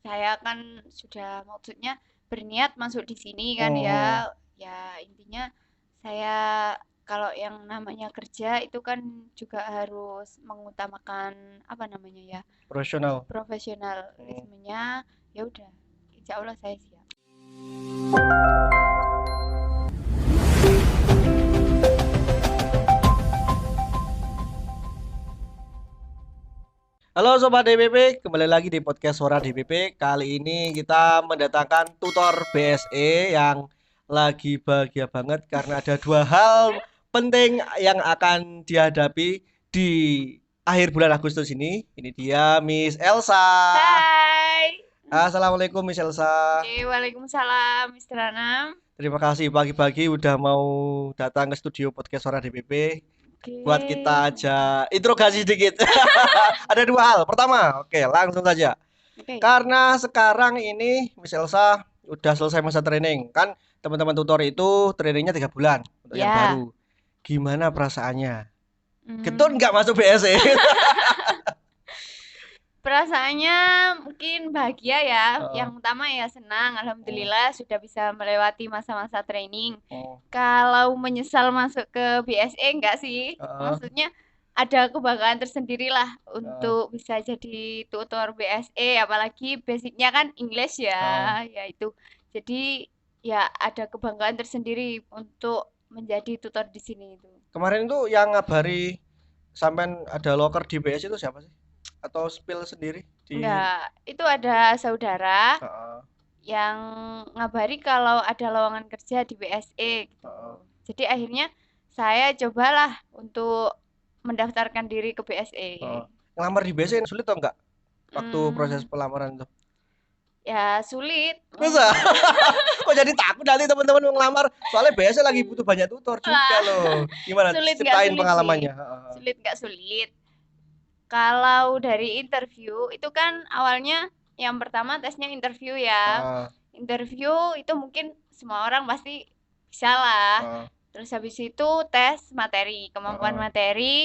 saya kan sudah maksudnya berniat masuk di sini kan Hmm, ya. Ya intinya saya kalau yang namanya kerja itu kan juga harus mengutamakan apa namanya ya, profesional. Hmm. profesionalismenya. Ya udah, insya Allah saya siap. Halo Sobat DPP, kembali lagi di podcast Suara DPP. Kali ini kita mendatangkan tutor BSE yang lagi bahagia banget karena ada dua hal penting yang akan dihadapi di akhir bulan Agustus ini. Ini dia Miss Elsa. Hai. Assalamualaikum Miss Elsa. Oke, waalaikumsalam, Mister Anam. Terima kasih pagi-pagi udah mau datang ke studio podcast Suara DPP buat Oke, kita sama-sama. aja interogasi sedikit. Ada dua hal. Pertama, oke, langsung saja. Oke. Karena sekarang ini Miss Elsa udah selesai masa training. Kan teman-teman tutor itu trainingnya 3 bulan untuk yang Ya. baru. Gimana perasaannya? Getun Hmm, nggak masuk BSE? perasaannya mungkin bahagia ya. Heeh. Yang utama ya senang, Oh, alhamdulillah sudah bisa melewati masa-masa training. oh, Kalau menyesal masuk ke BSE enggak sih? heeh, Maksudnya ada kebanggaan tersendiri lah heeh, untuk bisa jadi tutor BSE, apalagi basicnya kan English heeh. ya, yaitu. Jadi ya ada kebanggaan tersendiri untuk menjadi tutor di sini itu. Kemarin tuh yang ngabari sampean ada loker di BSE itu siapa sih? Atau spill sendiri di Enggak, itu ada saudara heeh, yang ngabari kalau ada lowongan kerja di BSE gitu. heeh, Jadi akhirnya saya cobalah untuk mendaftarkan diri ke heeh. BSE. Ngelamar di BSE sulit atau enggak? Waktu proses Hmm, pelamaran itu. ya sulit. Masa? Kok jadi takut nanti teman-teman mau ngelamar? Soalnya biasa lagi butuh banyak tutor juga Wah, loh. Gimana? sulit nggak Ceritain sulit sih? pengalamannya. Heeh. Sulit nggak sulit. Kalau dari interview itu kan awalnya yang pertama tesnya interview ya. Heeh, Interview itu mungkin semua orang pasti bisa lah. heeh, Terus habis itu tes materi, kemampuan heeh. materi.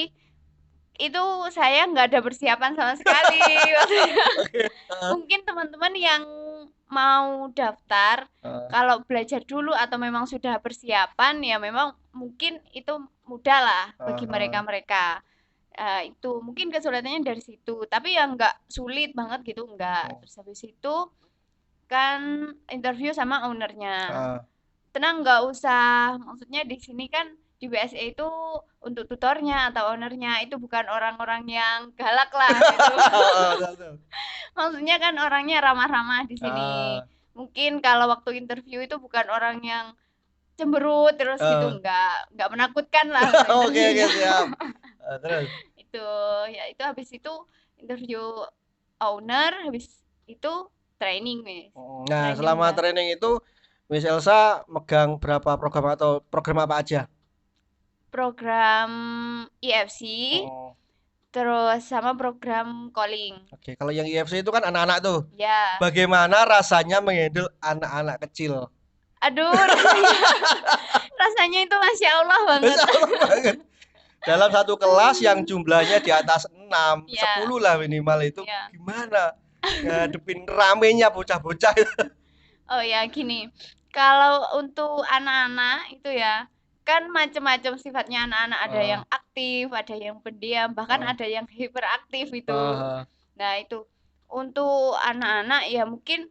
Itu saya nggak ada persiapan sama sekali. Maksudnya, Oke. Heeh, mungkin teman-teman yang mau daftar, heeh, kalau belajar dulu atau memang sudah persiapan, ya memang mungkin itu mudah lah bagi heeh, mereka-mereka. Itu mungkin kesulitannya dari situ, tapi ya nggak sulit banget gitu, nggak. heeh, Terus habis itu kan interview sama ownernya. heeh. Tenang, nggak usah, maksudnya di sini kan di BSE itu untuk tutornya atau ownernya itu bukan orang-orang yang galak lah gitu. Heeh, tahu, tahu. Maksudnya kan orangnya ramah-ramah di sini. Heeh, Mungkin kalau waktu interview itu bukan orang yang cemberut terus gitu, heeh. nggak menakutkan lah untuk Oke, oke, interviewnya. siap. Terus. Itu ya itu habis itu interview owner, habis itu training nih. Nah, Training selama udah training itu Miss Elsa megang berapa program atau program apa aja? program IFC, Oh, terus sama program calling. oke. Kalau yang IFC itu kan anak-anak tuh. Ya, Bagaimana rasanya menghandle anak-anak kecil? aduh, rasanya itu masya Allah banget. Masya Allah banget. Dalam satu kelas yang jumlahnya di atas 6, Ya, 10 lah minimal itu ya. gimana? Ngadepin ramenya bocah-bocah itu. Oh ya, gini. Kalau untuk anak-anak itu ya, kan macam-macam sifatnya anak-anak. Ada yang Ah, aktif, ada yang pendiam, bahkan ah, ada yang hiperaktif itu. ah, Nah, itu untuk anak-anak ya mungkin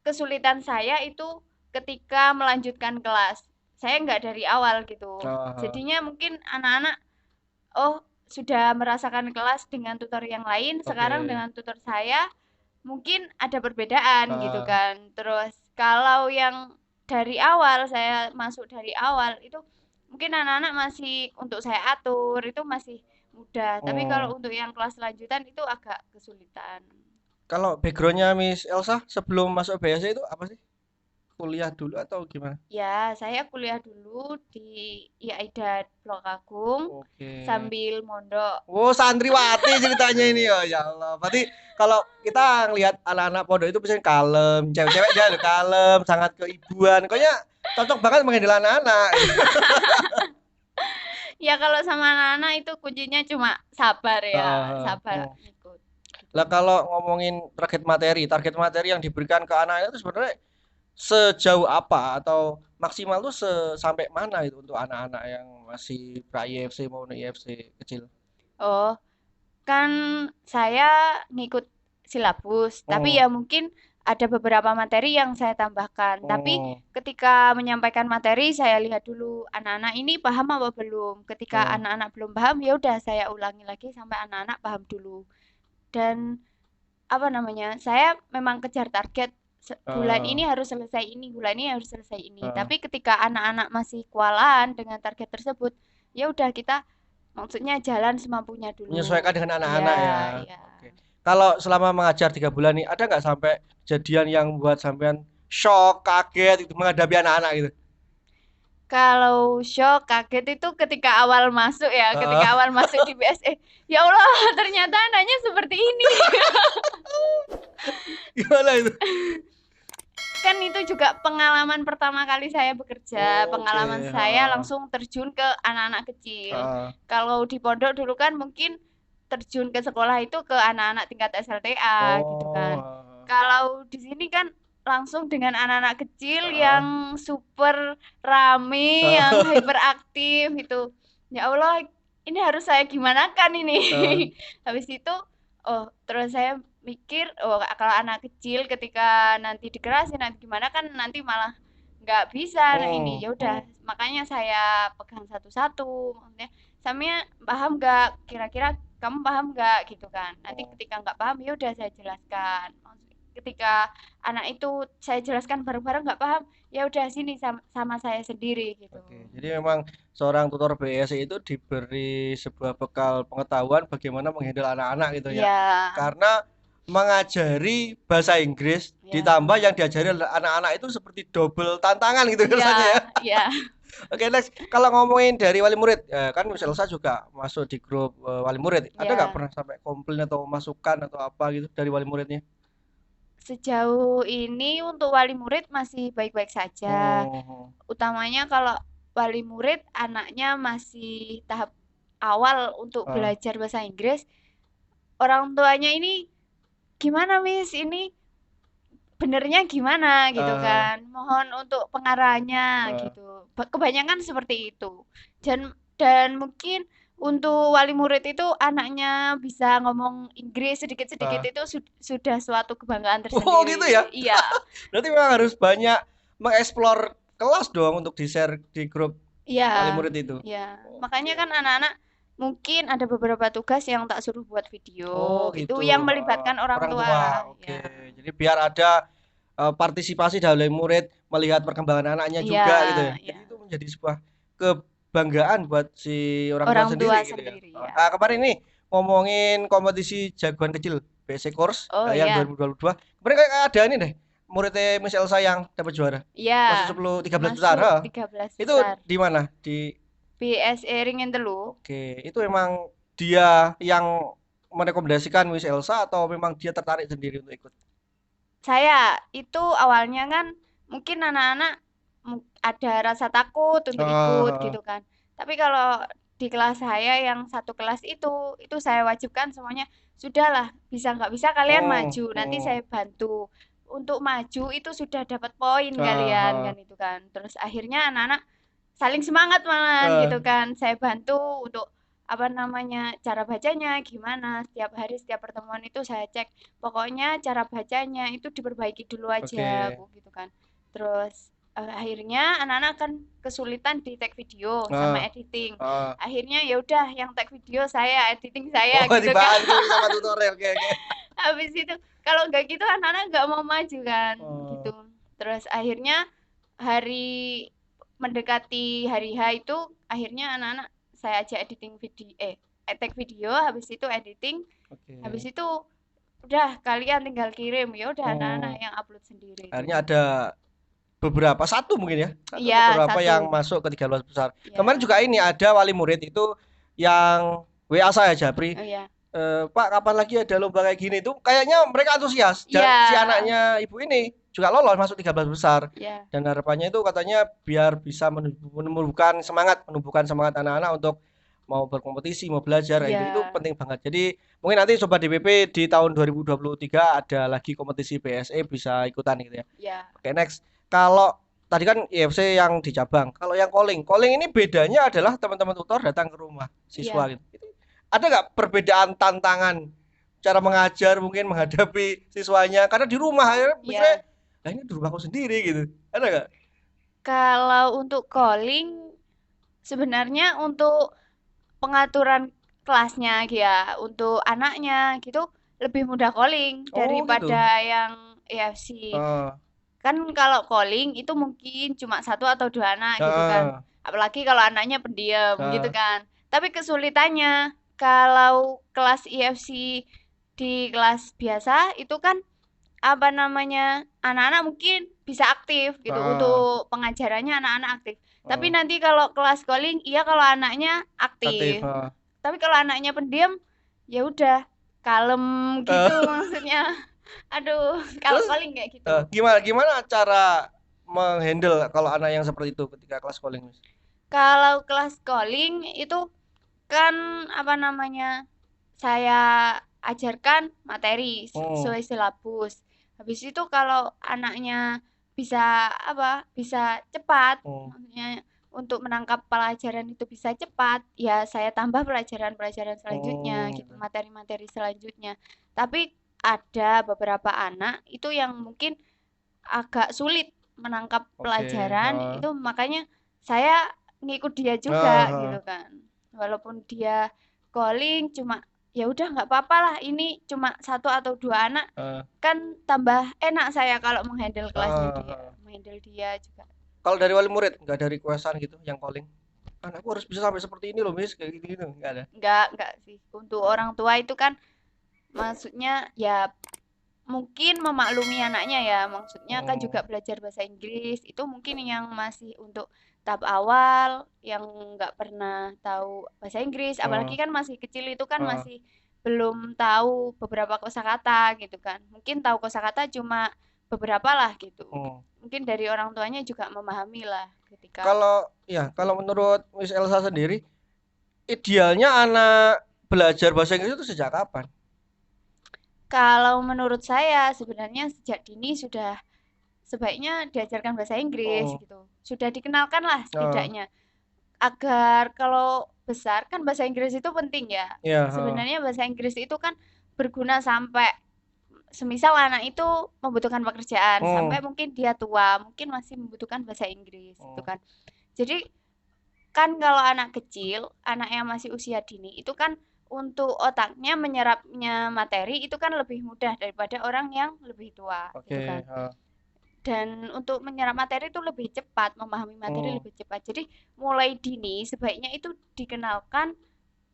kesulitan saya itu ketika melanjutkan kelas. Saya nggak dari awal gitu. ah, Jadinya mungkin anak-anak, oh, sudah merasakan kelas dengan tutor yang lain, sekarang oke. dengan tutor saya mungkin ada perbedaan gitu Ah, kan. Terus kalau yang dari awal, saya masuk dari awal itu mungkin anak-anak masih untuk saya atur itu masih mudah. Tapi hmm. kalau untuk yang kelas lanjutan itu agak kesulitan. Kalau backgroundnya Miss Elsa sebelum masuk BSC itu apa sih? Kuliah dulu atau gimana? Ya, saya kuliah dulu di IAIDA Blok Agung Oke. sambil mondok. Oh, santriwati ceritanya ini ya, ya Allah. Berarti kalau kita ngelihat anak-anak pondok itu biasanya kalem, cewek-cewek dia loh kalem, sangat keibuan. Kayaknya cocok banget menghandle anak-anak. Ya kalau sama anak-anak itu kuncinya cuma sabar ya, Heeh, sabar heeh. ikut. Lah kalau ngomongin target materi yang diberikan ke anak itu sebenarnya sejauh apa atau maksimal tuh sampai mana itu untuk anak-anak yang masih pra IFC maupun IFC kecil? Oh, kan saya ngikut silabus, tapi Hmm, ya mungkin ada beberapa materi yang saya tambahkan. Tapi hmm, ketika menyampaikan materi, saya lihat dulu anak-anak ini paham apa belum. Ketika hmm, anak-anak belum paham, ya udah saya ulangi lagi sampai anak-anak paham dulu. Dan apa namanya? Saya memang kejar target bulan eh, ini harus selesai ini, bulan ini harus selesai ini. eh, Tapi ketika anak-anak masih kewalahan dengan target tersebut, ya udah kita maksudnya jalan semampunya menyesuaikan dulu. dengan anak-anak Iya, ya. iya. Oke. Kalau selama mengajar 3 bulan nih, ada nggak sampai kejadian yang buat sampean shock, kaget itu menghadapi anak-anak gitu? Kalau shock, kaget itu ketika awal masuk ya, Heeh. ketika awal masuk di BSE. Ya Allah, ternyata anaknya seperti ini. Gimana itu? Kan itu juga pengalaman pertama kali saya bekerja, Oh, oke, pengalaman saya heeh. langsung terjun ke anak-anak kecil. Heeh. Kalau di pondok dulu kan mungkin terjun ke sekolah itu ke anak-anak tingkat SLTA gitu Oh, kan. Kalau di sini kan langsung dengan anak-anak kecil heeh. yang super rame, yang Heeh. hyperaktif gitu. Ya Allah, ini harus saya gimana kan ini? Heeh. Habis itu, oh terus saya mikir, oh kalau anak kecil ketika nanti dikerasin nanti gimana kan nanti malah nggak bisa ini. Hmm, Ya udah, hmm. makanya saya pegang satu-satu. Maksudnya, Samia paham nggak? Kira-kira kamu paham nggak gitu kan? Nanti Hmm. ketika nggak paham ya udah saya jelaskan. Ketika anak itu saya jelaskan bareng-bareng nggak paham, ya udah sini sama saya sendiri gitu. Oke, jadi memang seorang tutor BSI itu diberi sebuah bekal pengetahuan bagaimana menghandle anak-anak gitu ya. Iya, Karena mengajari bahasa Inggris iya, ditambah yang diajari anak-anak itu seperti double tantangan gitu iya, rasanya ya. iya, Oke, next. Kalau ngomongin dari wali murid, kan Miss Elsa juga masuk di grup wali murid. Ada nggak iya. pernah sampai komplain atau masukan atau apa gitu dari wali muridnya? Sejauh ini untuk wali murid masih baik-baik saja. Hmm, Utamanya kalau wali murid anaknya masih tahap awal untuk ah, belajar bahasa Inggris, orang tuanya ini gimana Miss? Ini benernya gimana gitu ah, kan? Mohon untuk pengarahannya ah, gitu. Kebanyakan seperti itu. Dan mungkin untuk wali murid itu anaknya bisa ngomong Inggris sedikit-sedikit ah. itu sudah suatu kebanggaan Oh gitu ya. tersendiri. Iya, Berarti memang harus banyak mengeksplor kelas dong untuk di-share di grup iya, wali murid itu. iya. Makanya Oke. kan anak-anak mungkin ada beberapa tugas yang tak suruh buat video. Oh Itu gitu. yang Heeh. melibatkan orang Orang tua. tua. Oke. Ya, Jadi biar ada partisipasi dari murid melihat perkembangan anaknya iya, juga gitu ya. iya. Jadi itu menjadi sebuah kebanggaan buat si orang tua Orang tua sendiri gitu ya. sendiri ya. Kemarin nih ngomongin kompetisi jagoan kecil BC Course Oh yang iya, 2022. Kemarin kayak ada ini deh. Muridnya Miss Elsa yang dapat juara. iya. Masuk 10 13 besar. Masuk Heeh. 13 Itu besar. di mana? Di BSE Ringin Telu. Oke, itu memang dia yang merekomendasikan Miss Elsa atau memang dia tertarik sendiri untuk ikut? Saya itu awalnya kan mungkin anak-anak ada rasa takut untuk ikut Ah, gitu kan. Tapi kalau di kelas saya yang satu kelas itu saya wajibkan semuanya sudahlah bisa nggak bisa kalian maju nanti saya bantu untuk maju itu sudah dapat poin kalian kan ah, itu kan. Terus akhirnya anak-anak saling semangat malahan ah. gitu kan. Saya bantu untuk apa namanya cara bacanya gimana setiap hari setiap pertemuan itu saya cek pokoknya cara bacanya itu diperbaiki dulu aja Oke. aku gitu kan terus akhirnya anak-anak kan kesulitan di tag video sama Ah, editing ah. akhirnya ya udah yang tag video saya editing Oh, saya gitu kan dibantu sama tutornya. Oke, oke. habis itu kalau nggak gitu anak-anak nggak mau maju kan gitu Oh, terus akhirnya hari mendekati hari H itu akhirnya anak-anak saya ajak editing video tag video habis itu editing habis oke. itu udah kalian tinggal kirim ya udah anak-anak Hmm. yang upload sendiri itu Akhirnya ada beberapa, satu mungkin ya, satu atau iya beberapa satu yang masuk ke 13 besar. Kemarin ya juga ini ada wali murid itu yang WA saya Japri, oh ya Pak kapan lagi ada lomba kayak gini tuh kayaknya mereka antusias dan si iya anaknya ibu ini juga lolos masuk 13 besar iya dan harapannya itu katanya biar bisa menumbuhkan semangat anak-anak untuk mau berkompetisi, mau belajar kayak gitu itu Ya, penting banget. Jadi mungkin nanti Sobat DPP di tahun 2023 ada lagi kompetisi BSE bisa ikutan gitu ya. ya, Oke, next. Kalau tadi kan IFC yang di cabang, kalau yang calling, calling ini bedanya adalah teman-teman tutor datang ke rumah siswa ya, gitu. Ada nggak perbedaan tantangan cara mengajar mungkin menghadapi siswanya karena di rumah ya mikirnya, ya. nah ini di rumahku sendiri gitu. Ada nggak? Kalau untuk calling, sebenarnya untuk pengaturan kelasnya ya, untuk anaknya gitu lebih mudah calling Oh gitu. daripada yang EFC. Ah, Kan kalau calling itu mungkin cuma satu atau dua anak gitu kan. ah, Apalagi kalau anaknya pendiam gitu ah, kan. Tapi kesulitannya kalau kelas EFC di kelas biasa itu kan apa namanya anak-anak mungkin bisa aktif gitu ah, untuk pengajarannya anak-anak aktif. Tapi ah. nanti kalau kelas calling iya kalau anaknya Aktif. aktif. Tapi kalau anaknya pendiam ya udah kalem gitu Eh, maksudnya. Aduh, kalau terus calling kayak gitu. gimana gimana cara menghandle kalau anak yang seperti itu ketika kelas calling, Miss? Kalau kelas calling itu kan apa namanya saya ajarkan materi Hmm, sesuai silabus. Habis itu kalau anaknya bisa apa? Bisa cepat, hmm, maksudnya untuk menangkap pelajaran itu bisa cepat, ya saya tambah pelajaran-pelajaran selanjutnya gitu, gitu. materi-materi selanjutnya. Tapi ada beberapa anak itu yang mungkin agak sulit menangkap Oke. pelajaran, itu makanya saya ngikut dia juga gitu Ah, kan. Walaupun dia calling cuma ya udah nggak apa-apa lah ini cuma satu atau dua anak ah, kan tambah enak saya kalau menghandle kelasnya ah, dia, ah. menghandle dia juga. Kalau dari wali murid nggak ada requestan gitu yang calling. Anakku harus bisa sampai seperti ini loh, Miss, kayak gitu gitu nggak ada. Nggak sih. Untuk orang tua itu kan maksudnya ya mungkin memaklumi anaknya ya, maksudnya kan juga Hmm, belajar bahasa Inggris itu mungkin yang masih untuk tahap awal yang nggak pernah tahu bahasa Inggris, apalagi ah, kan masih kecil itu kan ah, masih belum tahu beberapa kosakata gitu kan, mungkin tahu kosakata cuma beberapa lah gitu, hmm. mungkin dari orang tuanya juga memahami lah ketika Kalau menurut Miss Elsa sendiri, idealnya anak belajar bahasa Inggris itu sejak kapan? kalau menurut saya sebenarnya sejak dini sudah sebaiknya diajarkan bahasa Inggris Hmm, gitu, sudah dikenalkan lah ah, setidaknya agar kalau besar kan bahasa Inggris itu penting ya. ya, Sebenarnya bahasa Inggris itu kan berguna sampai semisal anak itu membutuhkan pekerjaan, sampai hmm, mungkin dia tua, mungkin masih membutuhkan bahasa Inggris gitu hmm, kan. Jadi kan kalau anak kecil, anak yang masih usia dini itu kan untuk otaknya menyerapnya materi itu kan lebih mudah daripada orang yang lebih tua gitu kan. oke, Dan untuk menyerap materi itu lebih cepat, memahami materi hmm, lebih cepat. Jadi mulai dini sebaiknya itu dikenalkan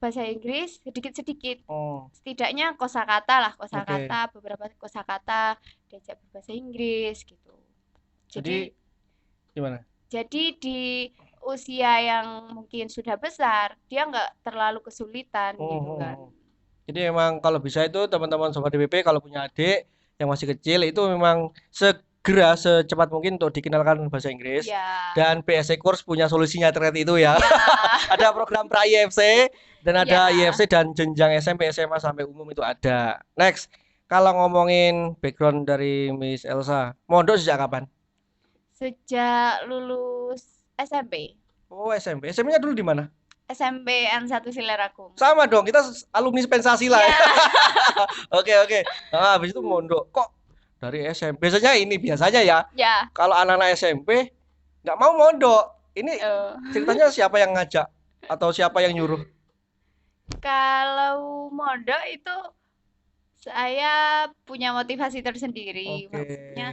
bahasa Inggris sedikit-sedikit. hmm, Setidaknya kosakata lah, oke. kosakata, beberapa kosakata diajak berbahasa Inggris gitu. Jadi Jadi gimana? di usia yang mungkin sudah besar, dia nggak terlalu kesulitan Hmm, gitu hmm, kan. hmm. Jadi memang kalau bisa itu teman-teman sobat DPP kalau punya adik yang masih kecil itu memang segera secepat mungkin untuk dikenalkan bahasa Inggris Ya, dan PSC Course punya solusinya terkait itu ya. ya, Ada program pra IFC dan ada ya. IFC dan jenjang SMP, SMA sampai umum itu ada. Next, kalau ngomongin background dari Miss Elsa, mondok sejak kapan? Sejak lulus SMP. Oh, SMP. SMP-nya dulu di mana? SMP N1 Silerakum. Sama dong, kita alumni Pensasi lah. Iya, Oke, oke. Nah, habis itu mondok. Kok dari SMP? Biasanya ya. ya. Kalau anak-anak SMP nggak mau mondok. Ini Eh, ceritanya siapa yang ngajak atau siapa yang nyuruh? kalau modal itu saya punya motivasi tersendiri. Oke. Maksudnya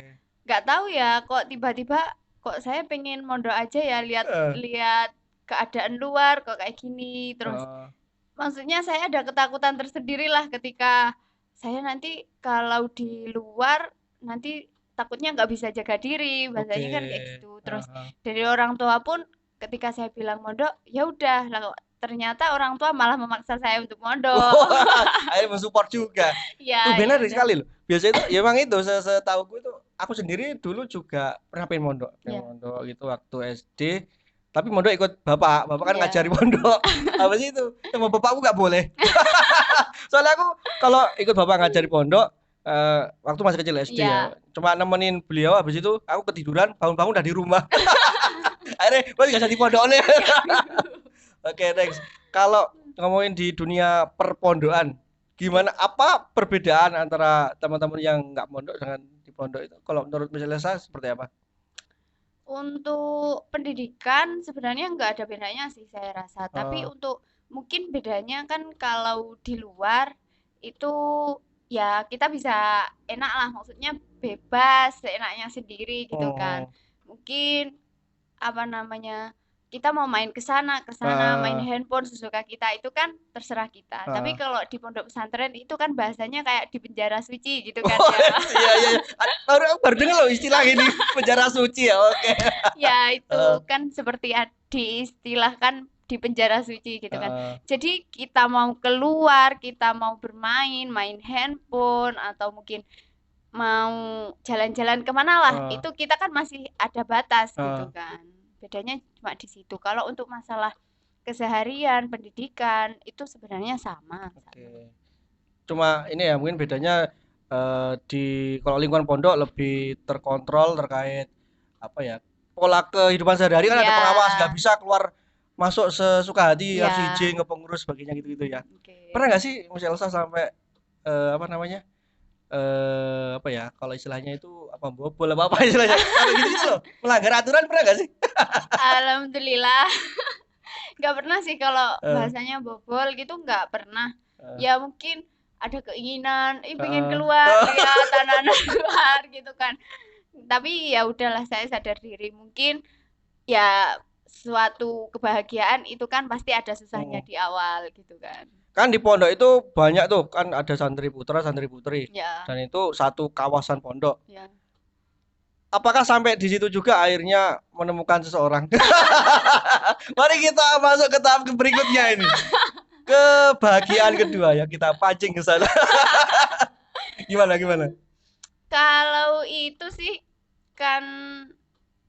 nggak tahu ya, kok tiba-tiba kok saya pengen mondok aja ya lihat Eh, lihat keadaan luar kok kayak gini. Terus eh, maksudnya saya ada ketakutan tersendiri lah ketika saya nanti kalau di luar nanti takutnya nggak bisa jaga diri, oke. bahasanya kan kayak gitu. Terus Aha. dari orang tua pun ketika saya bilang mondok, ya udah lah kok ternyata orang tua malah memaksa saya untuk mondok. Wah, akhirnya mensupport juga. Tuh Ya, ya benar udah. sekali loh. Biasanya itu ya emang itu setahuku itu aku sendiri dulu juga pernah pengen mondok Ya, gitu waktu SD. Tapi mondok ikut bapak kan Iya. ngajari mondok. Apa sih itu? Sama bapakku nggak boleh. Soalnya aku kalau ikut bapak ngajari pondok waktu masih kecil SD Iya. ya, cuma nemenin beliau, habis itu aku ketiduran, bangun-bangun udah di rumah. Akhirnya gue nggak jadi pondok nih. Oke, next. Kalau ngomongin di dunia perpondokan, gimana apa perbedaan antara teman-teman yang nggak mondok dengan di pondok itu? Kalau menurut Miss Elsa seperti apa? Untuk pendidikan sebenarnya nggak ada bedanya sih saya rasa. Tapi Eh, untuk mungkin bedanya kan kalau di luar itu ya kita bisa enak lah, maksudnya bebas seenaknya sendiri gitu kan. oh, Mungkin apa namanya, kita mau main ke sana main eh, handphone sesuka kita itu kan terserah kita. Tapi eh. kalau di pondok pesantren itu kan bahasanya kayak di penjara suci gitu kan Oh, ya. iya iya. Baru dengar loh istilah ini, penjara suci ya. Oke. Ya itu Eh, kan seperti diistilahkan di penjara suci gitu kan. eh, Jadi kita mau keluar, kita mau bermain, main handphone atau mungkin mau jalan-jalan kemana lah, eh, itu kita kan masih ada batas gitu eh. kan. Bedanya cuma di situ. Kalau untuk masalah keseharian, pendidikan itu sebenarnya sama, sama. Oke. Cuma ini ya mungkin bedanya di kalau lingkungan pondok lebih terkontrol terkait apa ya, pola kehidupan sehari-hari kan ada Iya, pengawas, nggak bisa keluar masuk sesuka hati, harus iya, izin ke pengurus sebagainya gitu-gitu ya. oke. Pernah nggak sih Mas Elsa sampai apa namanya, apa ya, kalau istilahnya itu apa, bobol apa apa istilahnya, sampai gitu-gitu loh, melanggar aturan, pernah nggak sih? Alhamdulillah. Nggak pernah sih kalau Eh, bahasanya bobol gitu nggak pernah. eh, Ya mungkin ada keinginan, pengen eh. keluar lihat anak-anak keluar gitu kan. Tapi ya udahlah saya sadar diri. Mungkin ya suatu kebahagiaan itu kan pasti ada susahnya Hmm. di awal gitu kan. Kan di pondok itu banyak tuh kan, ada santri putra santri putri, Ya, dan itu satu kawasan pondok. ya. Apakah sampai di situ juga akhirnya menemukan seseorang? Mari kita masuk ke tahap berikutnya ini. Kebahagiaan kedua ya, kita pancing ke sana. Gimana gimana? Kalau itu sih kan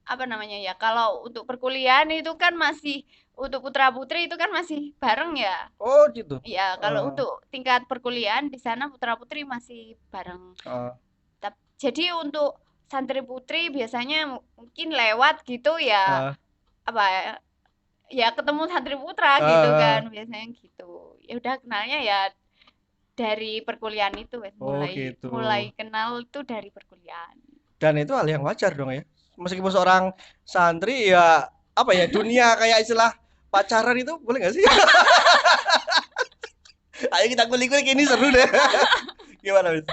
apa namanya ya? Kalau untuk perkuliahan itu kan masih untuk putra putri itu kan masih bareng ya. Oh gitu. Ya, kalau Eh, untuk tingkat perkuliahan di sana putra putri masih bareng. eh, Jadi untuk santri putri biasanya mungkin lewat gitu ya, eh, apa ya, ya ketemu santri putra gitu kan eh. biasanya gitu. Ya udah kenalnya ya dari perkuliahan itu wes, Oh mulai gitu. mulai kenal itu dari perkuliahan. Dan itu hal yang wajar dong ya. Meskipun seorang santri ya, apa ya, dunia kayak istilah pacaran itu boleh nggak sih? Ayo kita kulik-kulik, ini seru deh. Gimana, Bis?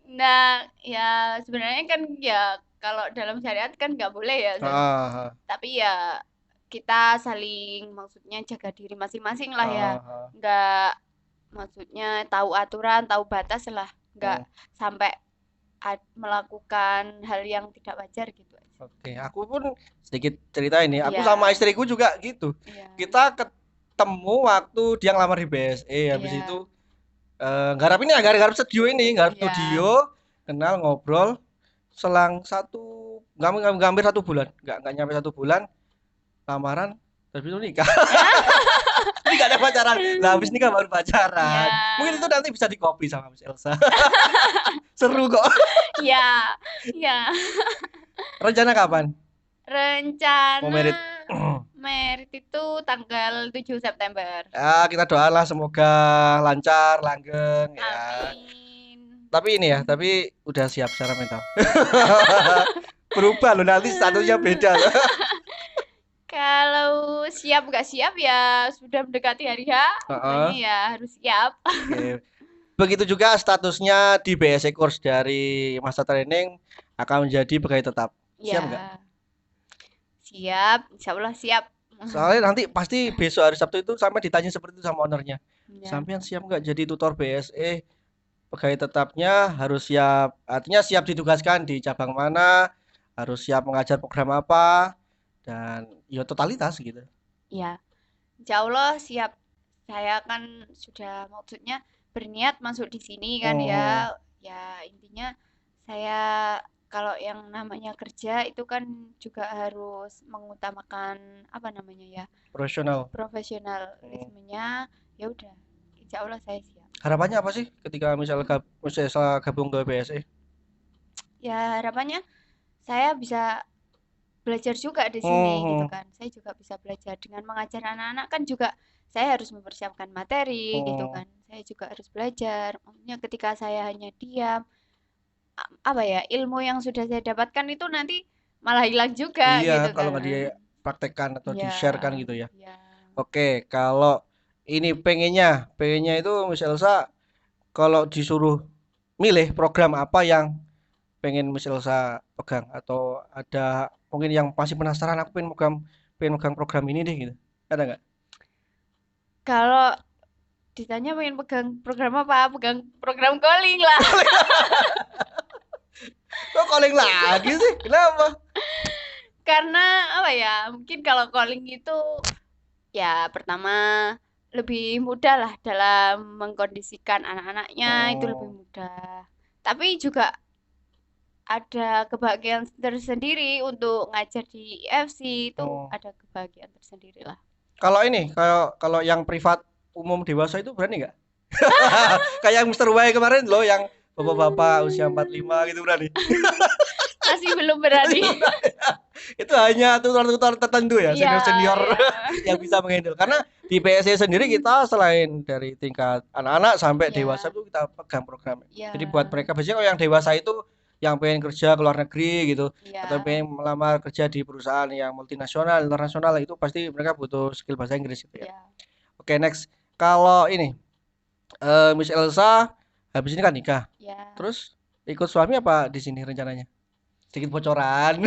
Nah, ya sebenarnya kan ya kalau dalam syariat kan nggak boleh ya, Ah, tapi ya kita saling maksudnya jaga diri masing-masing lah ya, ah, ah. nggak maksudnya tahu aturan tahu batas lah, nggak Hmm. sampai melakukan hal yang tidak wajar gitu aja. Oke, aku pun sedikit cerita ini. Aku Iya, sama istriku juga gitu. iya, Kita ketemu waktu dia ngelamar di BSE. Habis itu iya, garap ini, garap studio ini, garap iya. studio, kenal ngobrol, selang nggak hampir 1 bulan, nggak nyampe 1 bulan lamaran, habis itu nikah. Ini nggak ada pacaran. Nah, habis nikah baru pacaran. Mungkin itu Iya, nanti bisa di copy sama Miss Elsa. Seru kok. iya, iya. Rencana kapan mau Rencana merit? merit itu tanggal 7 September. Ya, kita doalah semoga lancar, langgeng ya. Amin. Tapi ini ya, tapi udah siap secara mental. Berubah loh, nanti statusnya beda loh. Kalau siap nggak siap ya sudah mendekati hari H, pokoknya Heeh, ya harus siap. oke. Begitu juga statusnya di BSC course, dari masa training akan menjadi pegawai tetap. Siap nggak? Ya, siap, insya Allah siap. Soalnya nanti pasti besok hari Sabtu itu sampai ditanya seperti itu sama ownernya. Ya, Sampean siap nggak jadi tutor BSE? Pegawai tetapnya harus siap, artinya siap ditugaskan di cabang mana, harus siap mengajar program apa, dan ya totalitas gitu. ya, insya Allah siap. Saya kan sudah maksudnya berniat masuk di sini kan ya. Hmm, Ya intinya saya kalau kalau yang namanya kerja itu kan juga harus mengutamakan apa namanya ya, Profesional. profesionalismenya. Ya udah, insya Allah saya siap. Harapannya apa sih ketika misal gabung ke BSE? Ya harapannya saya bisa belajar juga di sini gitu Hmm, kan. Saya juga bisa belajar dengan mengajar anak-anak kan juga saya harus mempersiapkan materi gitu hmm. kan. Saya juga harus belajar. Maksudnya ketika saya hanya diam, apa ya, ilmu yang sudah saya dapatkan itu nanti malah hilang juga Iya, gitu kalau nggak kan. dipraktekkan atau Iya, di-sharekan gitu ya. iya. Oke, kalau ini pengennya itu Miss Elsa kalau disuruh milih program apa yang pengen Miss Elsa pegang atau ada mungkin yang masih penasaran aku pengen megang program ini deh gitu. Ada nggak? Kalau ditanya pengen pegang program apa? Pegang program calling lah. Kok calling lagi sih? Kenapa? Karena apa ya? Mungkin kalau calling itu ya pertama lebih mudah lah dalam mengkondisikan anak-anaknya, itu lebih Oh, mudah. Tapi juga ada kebahagiaan tersendiri untuk ngajar di IFC, itu oh. ada kebahagiaan tersendiri lah. Kalau ini, kalau yang privat umum dewasa itu berani nggak? Kayak Mister Y kemarin loh yang bapak-bapak usia 45 gitu berani. Masih belum berani. Itu hanya tutor-tutor tertentu ya, Iya, senior-senior iya. yang bisa menghandle. Karena di PSE sendiri kita selain dari tingkat anak-anak sampai dewasa Iya, itu kita pegang program. Jadi buat iya, mereka biasanya kalau yang dewasa itu yang pengen kerja ke luar negeri gitu atau iya, pengen melamar kerja di perusahaan yang multinasional, internasional itu pasti mereka butuh skill bahasa Inggris gitu ya. iya. Oke, next. Kalau ini Miss Elsa habis ini kan nikah. Iya. Terus ikut suami apa di sini rencananya? Sedikit bocoran.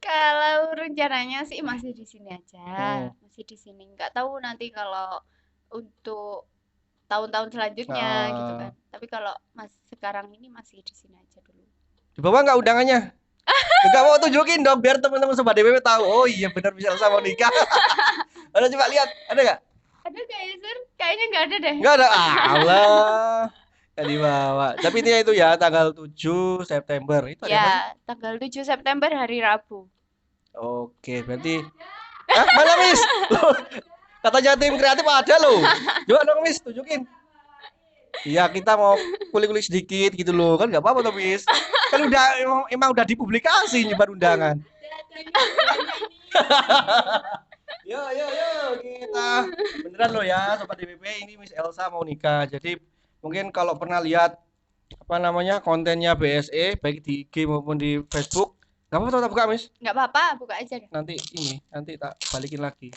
Kalau rencananya sih masih di sini aja, Hmm. masih di sini. Nggak tahu nanti kalau untuk tahun-tahun selanjutnya gitu Ah, kan. Tapi kalau sekarang ini masih di sini aja dulu. dibawa nggak undangannya? Nggak mau tunjukin dong biar teman-teman sobat DPP tahu. Oh iya benar Miss Elsa mau nikah. Ada coba lihat, ada nggak? Ada kayaknya, Sir? Kayaknya nggak ada deh. Nggak ada. Allah. Nggak dibawa. Tapi intinya itu ya tanggal 7 September. Itu hari apa sih? Ya, tanggal 7 September hari Rabu. Oke, berarti mana Miss? Loh, katanya tim kreatif ada loh. Coba dong Miss, tunjukin. Iya, kita mau kulik-kulik sedikit gitu loh. Kan nggak apa-apa tuh Miss. Kan udah emang udah dipublikasi nyebar undangan. Yo yo yo kita beneran loh ya sobat DPP ini Miss Elsa mau nikah. Jadi mungkin kalau pernah lihat apa namanya kontennya BSE baik di IG maupun di Facebook, nggak apa-apa tak buka Miss. Nggak apa-apa, buka aja deh. Nanti tak balikin lagi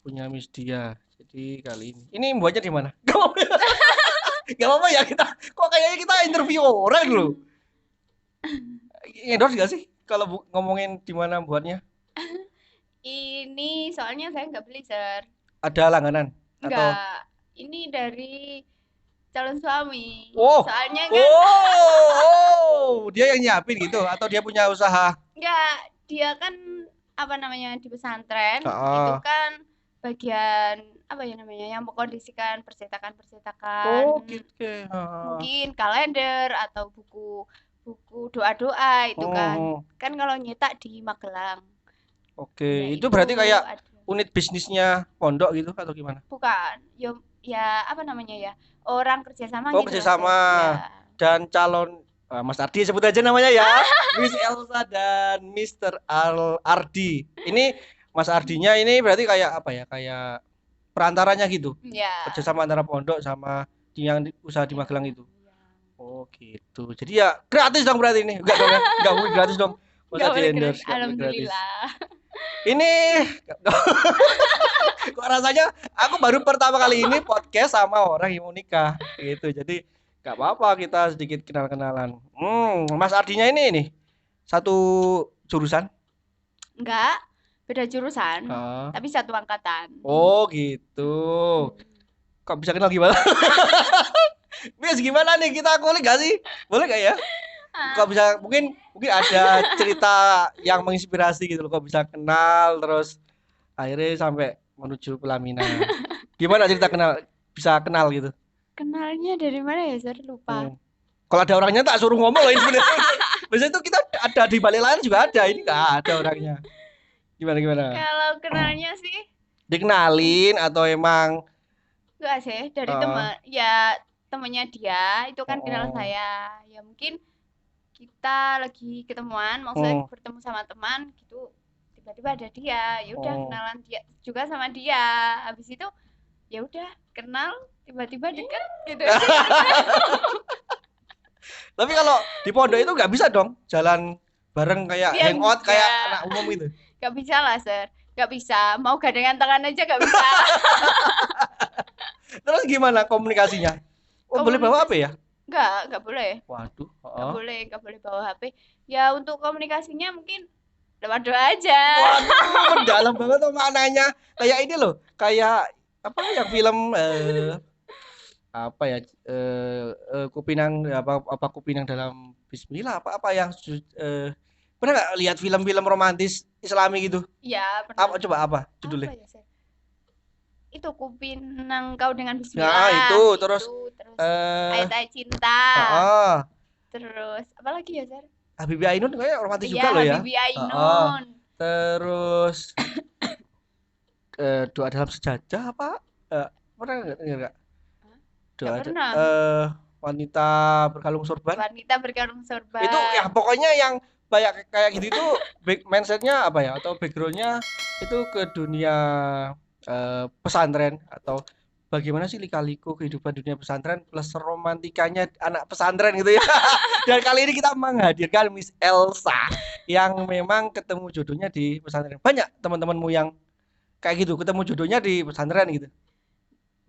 punya Miss dia. Jadi kali ini buatnya di mana? Gak apa-apa ya kita. Kok kayaknya kita interview orang loh. Endorse gak sih kalau ngomongin di mana buatnya? Ini soalnya saya nggak beli, Sir. Ada langganan atau Nggak. Ini dari calon suami. oh, Soalnya kan dia yang nyiapin gitu atau dia punya usaha? nggak, dia kan apa namanya di pesantren itu Heeh. kan bagian apa ya namanya yang mengkondisikan Oh, percetakan gitu. Heeh. mungkin kalender atau buku buku doa-doa itu kan. Oh, Kan kalau nyetak di Magelang. oke. Ya Itu itu berarti kayak ada. unit bisnisnya pondok gitu atau gimana? Bukan. Ya, ya apa namanya ya? Orang kerjasama Oh, gitu loh, kerjasama Sir. Ya. dan calon Mas Ardi sebut aja namanya ya. Miss Elsa dan Mister Ardi. Ini Mas Ardinya ini berarti kayak apa ya? Kayak perantaranya gitu. Ya. Kerjasama antara pondok sama yang usaha di Ya. Magelang itu. Ya. Oh gitu. Jadi ya gratis dong berarti ini. Enggak dong ya. Enggak mungkin gratis dong. Masa Nggak di boleh endorse gratis. enggak boleh gratis. Alhamdulillah. Ini kok rasanya aku baru pertama kali ini podcast sama orang yang mau nikah gitu. Jadi nggak apa-apa kita sedikit kenal-kenalan. Mas Ardinya ini satu jurusan. Enggak, beda jurusan, Ah. tapi satu angkatan. Oh gitu. Kok bisa kenal gimana? Miss gimana nih kita kulik gak sih? Boleh gak ya? Kok bisa mungkin ada cerita yang menginspirasi gitu loh. Kok bisa kenal terus akhirnya sampai menuju pelaminan. Gimana cerita bisa kenal gitu? Kenalnya dari mana ya, Sir? Lupa. Hmm. Kalau ada orangnya tak suruh ngomong loh ini sebenarnya. Biasanya itu kita ada di balik layar juga ada, ini nggak ada orangnya. Gimana? Kalau kenalnya sih Dikenalin atau emang enggak sih dari uh, teman. Ya temannya dia itu kan kenal oh, saya. Ya mungkin kita lagi ketemuan, maksudnya oh, bertemu sama teman gitu. Tiba-tiba ada dia, ya udah oh. kenalan dia juga sama dia. Habis itu ya udah kenal, tiba-tiba deket gitu aja. Tapi kalau di pondok itu nggak bisa dong jalan bareng kayak Ya hangout kayak enggak, anak umum itu. enggak bisa lah, Sir. Enggak bisa. Mau gandengan tangan aja enggak bisa. Terus gimana komunikasinya? Oh, boleh bawa Komunikasi apa ya? enggak boleh. Waduh, Enggak boleh bawa HP. Ya untuk komunikasinya mungkin lewat doa aja. Waduh, mendalam banget tuh maknanya. Kayak ini loh, kayak apa yang film apa ya Kupinang apa Kupinang dalam Bismillah apa yang pernah nggak lihat film-film romantis Islami gitu? Iya, Apa pernah. coba apa Apa judulnya? ya, Sir? Itu Kupinang Kau dengan Nah, itu Bismillah. terus Itu terus eh ayat-ayat cinta. heeh, Terus apa lagi ya, Sir? Habibie Ainun kayak romantis Iya, juga loh ya. Habibie Heeh. Ainun. Terus doa dalam sejadah apa? Pernah nggak? Hah? Nggak Doa pernah. wanita berkalung sorban. Wanita berkarung Itu ya sorban. pokoknya yang kayak kayak gitu itu mindsetnya apa ya atau backgroundnya itu ke dunia pesantren atau bagaimana sih lika-liku kehidupan dunia pesantren plus romantikanya anak pesantren gitu ya. Dan kali ini kita menghadirkan Miss Elsa yang memang ketemu jodohnya di pesantren. Banyak teman-temanmu yang kayak gitu ketemu jodohnya di pesantren gitu.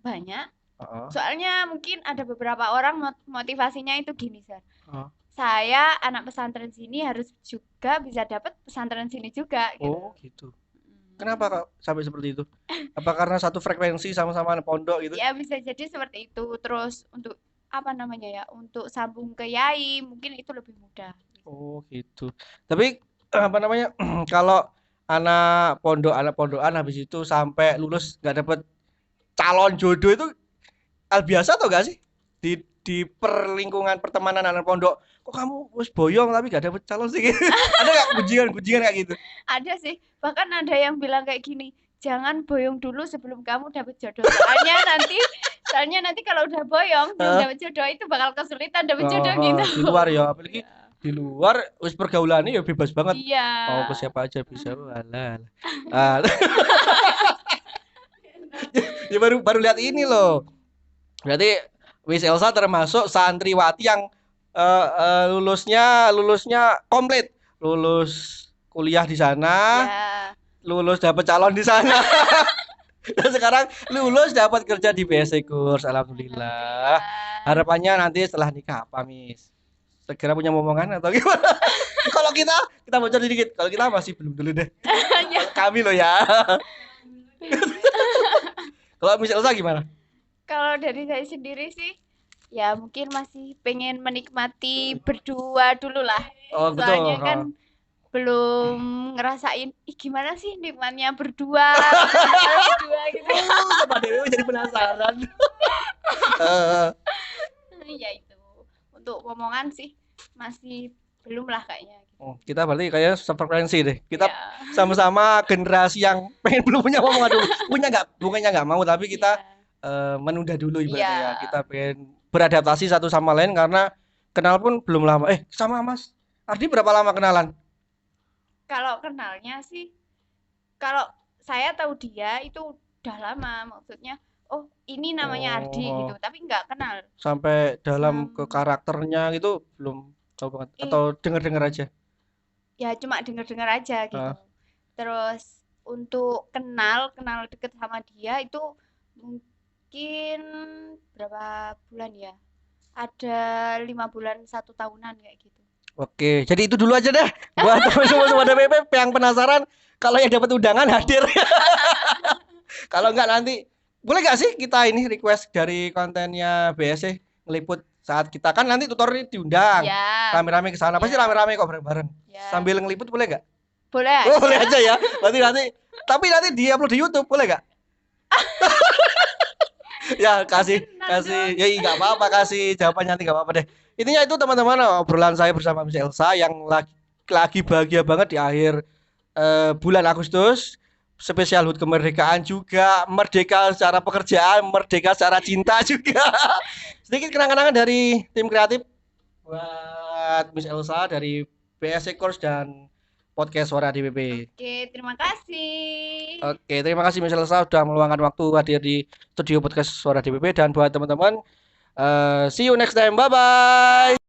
Banyak. Heeh. Soalnya mungkin ada beberapa orang motivasinya itu gini, Sir. Heeh. Saya anak pesantren sini harus juga bisa dapat pesantren sini juga gitu. Oh gitu. Kenapa kok sampai seperti itu? Apa karena satu frekuensi sama-sama anak pondok gitu? Ya bisa jadi seperti itu. Terus untuk apa namanya ya? Untuk sambung ke yai mungkin itu lebih mudah. Oh gitu. Tapi apa namanya kalau anak pondokan habis itu sampai lulus nggak dapet calon jodoh itu hal biasa atau gak sih di perlingkungan pertemanan anak pondok? Kok kamu wis boyong tapi gak dapet calon sih? Ada nggak gunjingan kayak gitu? Ada sih, bahkan ada yang bilang kayak gini, jangan boyong dulu sebelum kamu dapet jodoh. Soalnya nanti kalau udah boyong belum Hah? dapet jodoh itu bakal kesulitan dapet Oh, jodoh oh, gitu. di luar ya, apalagi Iya. di luar wis pergaulannya ya bebas banget. Iya. Mau ke siapa aja bisa. Walah. Ah, ya baru baru lihat ini loh. Berarti Miss Elsa termasuk santriwati yang lulusnya komplit, lulus kuliah di sana, Ya. lulus dapat calon di sana, dan sekarang lulus dapat kerja di BSC Kurs. Alhamdulillah. Alhamdulillah. Harapannya nanti setelah nikah apa, Miss? Segera punya momongan atau gimana? Kalau kita bocor sedikit. Kalau kita masih belum dulu deh. Ya. Kami loh ya. Kalau Miss Elsa gimana? Kalau dari saya sendiri sih, ya mungkin masih pengen menikmati berdua dulu lah. Oh betul. Soalnya kan belum ngerasain, ih gimana sih nikmatnya berdua, berdua gitu. Sama Dewi jadi penasaran. Eh, Ya itu, untuk omongan sih masih belum lah kayaknya. kita berarti kayak sefrekuensi deh. Kita Ya, sama-sama generasi yang pengen belum punya momongan dulu. Bukannya nggak mau, tapi kita iya, menunda dulu ibaratnya ya. iya. Kita pengen beradaptasi satu sama lain karena kenal pun belum lama. Sama Mas Ardi berapa lama kenalan? Kalau kenalnya sih, kalau saya tahu dia itu udah lama, maksudnya, oh ini namanya Ardi gitu, Oh, tapi nggak kenal. sampai dalam ke Sam, karakternya gitu belum tahu banget ih, atau denger-denger aja. ya cuma denger-denger aja gitu. Ah, Terus untuk kenal kenal deket sama dia itu mungkin berapa bulan ya? Ada 5 bulan 1 tahunan kayak gitu. oke, jadi itu dulu aja deh. Buat teman-teman DPP yang penasaran, kalau yang dapat undangan hadir. Kalau enggak nanti boleh nggak sih kita ini request dari kontennya BSC ngeliput saat kita kan nanti tutor ini diundang Ya, rame-rame ke sana pasti ya, rame-rame kok bareng-bareng ya. sambil ngeliput boleh nggak? Boleh Oh, boleh aja. aja ya. Berarti nanti tapi nanti di-upload di YouTube boleh nggak? Ya kasih Jangan kasih dong. ya nggak apa-apa kasih jawabannya nanti nggak apa-apa deh. Intinya itu teman-teman, obrolan saya bersama Miss Elsa yang lagi bahagia banget di akhir bulan Agustus. Spesial HUT kemerdekaan juga, merdeka secara pekerjaan, merdeka secara cinta juga. Sedikit kenang-kenangan dari tim kreatif buat Miss Elsa dari BSC Course dan podcast Suara DPP. Oke, terima kasih. Oke, terima kasih Miss Elsa sudah meluangkan waktu hadir di studio podcast Suara DPP, dan buat teman-teman, see you next time, bye bye.